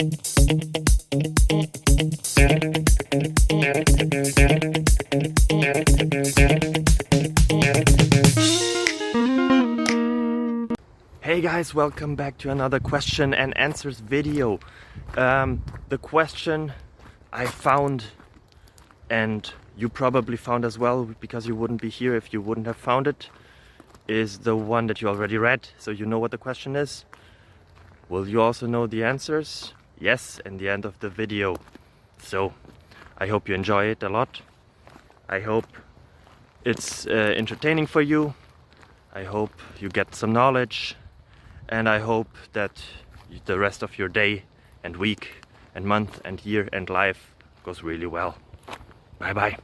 Hey guys, welcome back to another question and answers video. The question I found, and you probably found as well because you wouldn't be here if you wouldn't have found it, is the one that you already read, so you know what the question is. Will you also know the answers? Yes, in the end of the video. So I hope you enjoy it a lot. I hope it's entertaining for you. I hope you get some knowledge. And I hope that the rest of your day and week and month and year and life goes really well. Bye bye.